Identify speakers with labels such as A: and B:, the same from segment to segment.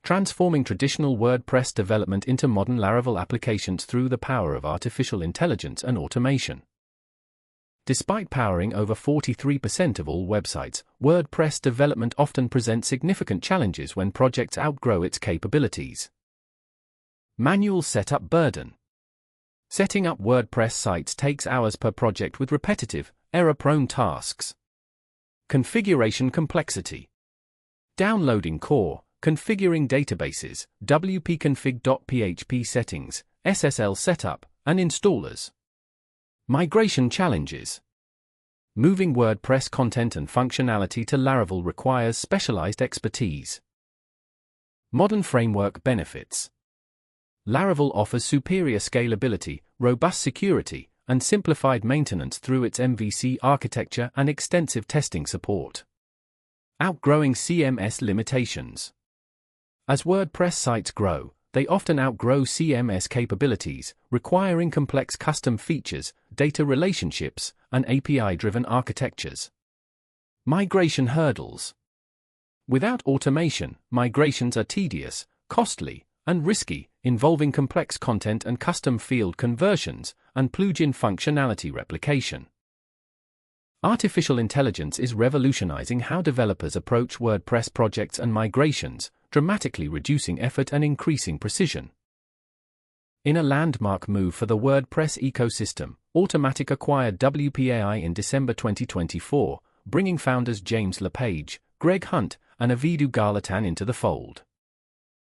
A: transforming traditional WordPress development into modern Laravel applications through the power of artificial intelligence and automation. Despite powering over 43% of all websites, WordPress development often presents significant challenges when projects outgrow its capabilities. Manual setup burden. Setting up WordPress sites takes hours per project with repetitive, error-prone tasks. Configuration complexity. Downloading core, configuring databases, wp-config.php settings, SSL setup, and installers. Migration challenges. Moving WordPress content and functionality to Laravel requires specialized expertise. Modern framework benefits. Laravel offers superior scalability, robust security, and simplified maintenance through its MVC architecture and extensive testing support. Outgrowing CMS limitations. As WordPress sites grow, they often outgrow CMS capabilities, requiring complex custom features, data relationships, and API-driven architectures. Migration hurdles. Without automation, migrations are tedious, costly, and risky, involving complex content and custom field conversions, and plugin functionality replication. Artificial intelligence is revolutionizing how developers approach WordPress projects and migrations, dramatically reducing effort and increasing precision. In a landmark move for the WordPress ecosystem, Automattic acquired WPAI in December 2024, bringing founders James LePage, Greg Hunt, and Avidu Garlatan into the fold.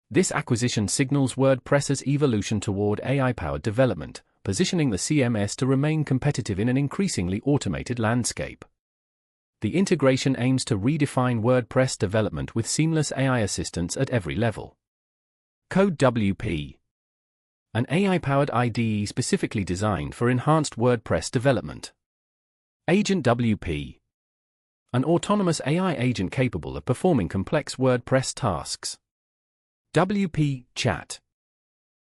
A: This acquisition signals WordPress's evolution toward AI-powered development, positioning the CMS to remain competitive in an increasingly automated landscape. The integration aims to redefine WordPress development with seamless AI assistance at every level. Code WP. An AI-powered IDE specifically designed for enhanced WordPress development. Agent WP. An autonomous AI agent capable of performing complex WordPress tasks. WP Chat.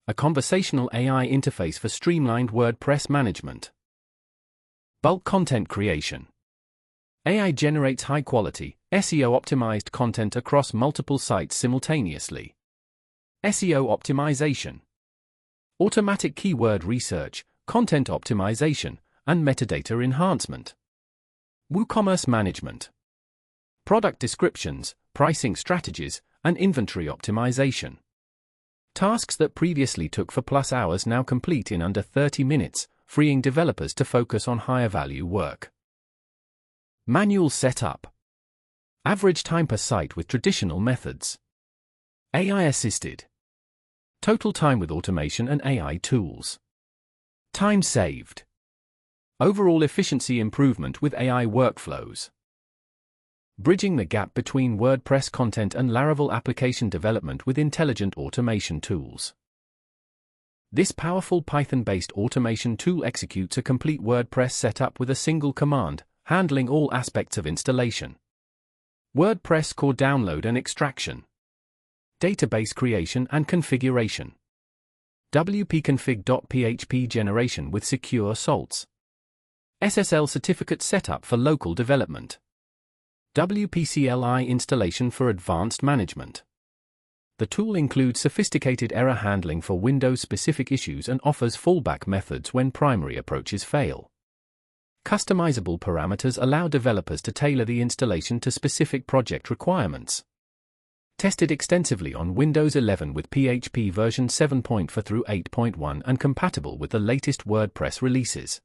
A: A conversational AI interface for streamlined WordPress management. Bulk content creation. AI generates high-quality, SEO-optimized content across multiple sites simultaneously. SEO optimization. Automatic keyword research, content optimization, and metadata enhancement. WooCommerce management. Product descriptions, pricing strategies, and inventory optimization. Tasks that previously took 4+ hours now complete in under 30 minutes, freeing developers to focus on higher-value work. Manual setup. Average time per site with traditional methods. AI-assisted. Total time with automation and AI tools. Time saved. Overall efficiency improvement with AI workflows. Bridging the gap between WordPress content and Laravel application development with intelligent automation tools. This powerful Python-based automation tool executes a complete WordPress setup with a single command, handling all aspects of installation. WordPress core download and extraction. Database creation and configuration. wp-config.php generation with secure salts. SSL certificate setup for local development. WP-CLI installation for advanced management. The tool includes sophisticated error handling for Windows-specific issues and offers fallback methods when primary approaches fail. Customizable parameters allow developers to tailor the installation to specific project requirements. Tested extensively on Windows 11 with PHP version 7.4 through 8.1 and compatible with the latest WordPress releases.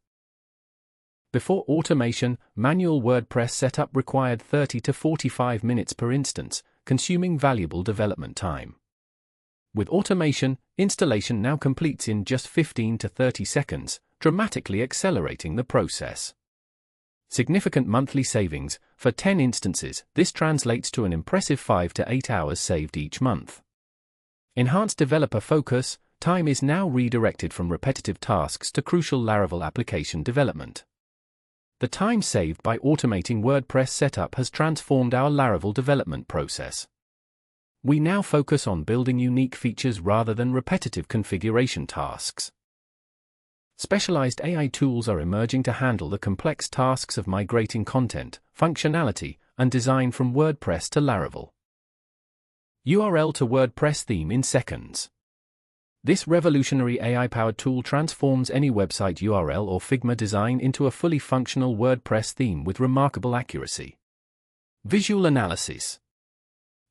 A: Before automation, manual WordPress setup required 30 to 45 minutes per instance, consuming valuable development time. With automation, installation now completes in just 15 to 30 seconds, dramatically accelerating the process. Significant monthly savings. For 10 instances, this translates to an impressive 5 to 8 hours saved each month. Enhanced developer focus. Time is now redirected from repetitive tasks to crucial Laravel application development. The time saved by automating WordPress setup has transformed our Laravel development process. We now focus on building unique features rather than repetitive configuration tasks. Specialized AI tools are emerging to handle the complex tasks of migrating content, functionality, and design from WordPress to Laravel. URL to WordPress theme in seconds. This revolutionary AI-powered tool transforms any website URL or Figma design into a fully functional WordPress theme with remarkable accuracy. Visual analysis.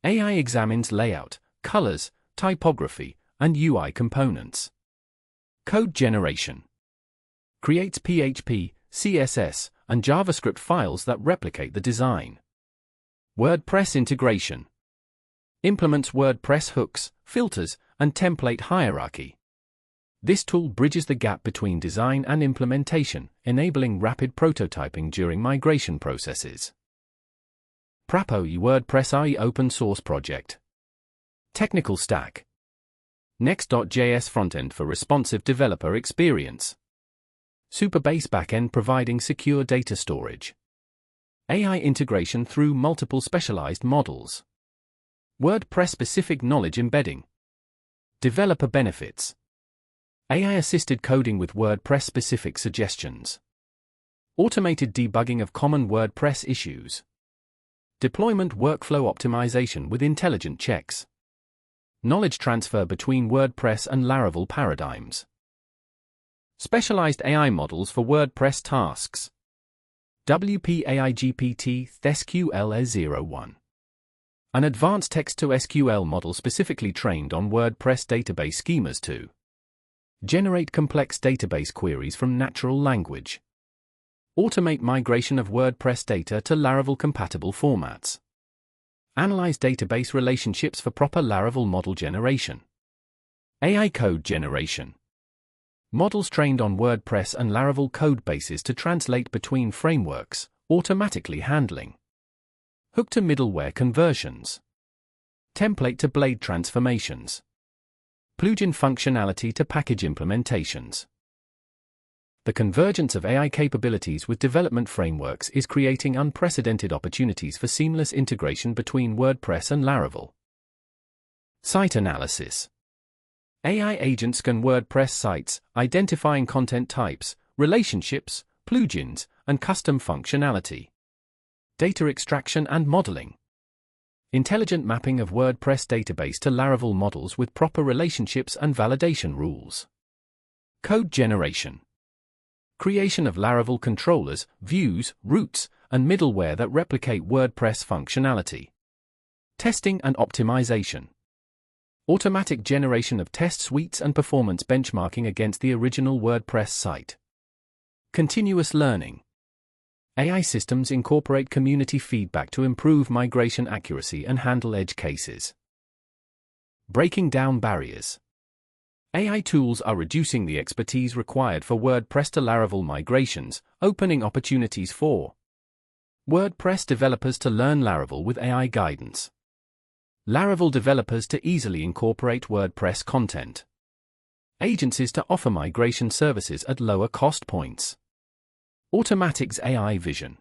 A: AI examines layout, colors, typography, and UI components. Code generation. Creates PHP, CSS, and JavaScript files that replicate the design. WordPress integration. Implements WordPress hooks, filters, and template hierarchy. This tool bridges the gap between design and implementation, enabling rapid prototyping during migration processes. Prapo WordPress AI open source project. Technical stack. Next.js frontend for responsive developer experience. Supabase backend providing secure data storage. AI integration through multiple specialized models. WordPress-specific knowledge embedding. Developer benefits. AI-assisted coding with WordPress-specific suggestions. Automated debugging of common WordPress issues. Deployment workflow optimization with intelligent checks. Knowledge transfer between WordPress and Laravel paradigms. Specialized AI models for WordPress tasks. WP AI GPT SQL-01. An advanced text-to-SQL model specifically trained on WordPress database schemas to generate complex database queries from natural language. Automate migration of WordPress data to Laravel-compatible formats. Analyze database relationships for proper Laravel model generation. AI code generation. Models trained on WordPress and Laravel code bases to translate between frameworks, automatically handling. Hook to middleware conversions. Template to blade transformations. Plugin functionality to package implementations. The convergence of AI capabilities with development frameworks is creating unprecedented opportunities for seamless integration between WordPress and Laravel. Site analysis. AI agents scan WordPress sites, identifying content types, relationships, plugins, and custom functionality. Data extraction and modeling. Intelligent mapping of WordPress database to Laravel models with proper relationships and validation rules. Code generation. Creation of Laravel controllers, views, routes, and middleware that replicate WordPress functionality. Testing and optimization. Automatic generation of test suites and performance benchmarking against the original WordPress site. Continuous learning. AI systems incorporate community feedback to improve migration accuracy and handle edge cases. Breaking down barriers. AI tools are reducing the expertise required for WordPress to Laravel migrations, opening opportunities for WordPress developers to learn Laravel with AI guidance. Laravel developers to easily incorporate WordPress content. Agencies to offer migration services at lower cost points. Automatic's AI vision.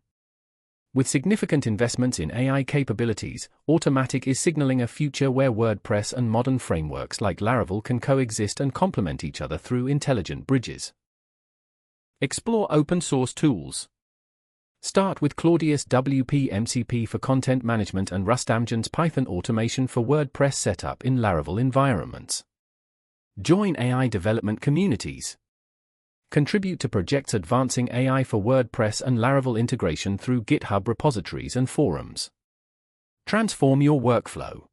A: With significant investments in AI capabilities, Automatic is signaling a future where WordPress and modern frameworks like Laravel can coexist and complement each other through intelligent bridges. Explore open source tools. Start with Claudius WP MCP for content management and Rustamjan's Python automation for WordPress setup in Laravel environments. Join AI development communities. Contribute to projects advancing AI for WordPress and Laravel integration through GitHub repositories and forums. Transform your workflow.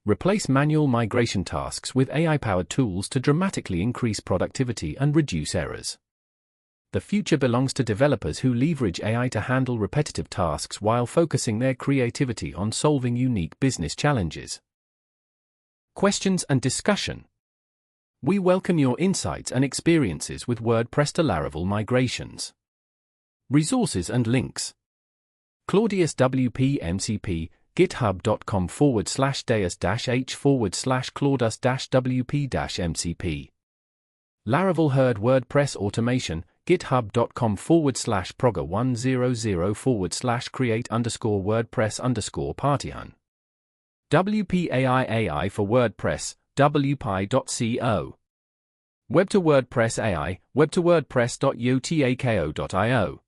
A: Replace manual migration tasks with AI-powered tools to dramatically increase productivity and reduce errors. The future belongs to developers who leverage AI to handle repetitive tasks while focusing their creativity on solving unique business challenges. Questions and discussion. We welcome your insights and experiences with WordPress to Laravel migrations. Resources and links. Claudius WP MCP, github.com/deus-h/claudus-wp-mcp. Laravel Herd WordPress automation, github.com/progger100/create_WordPress_partyhun. WPAI for WordPress, wpi.co. Web to WordPress AI, web to WordPress.yotako.io.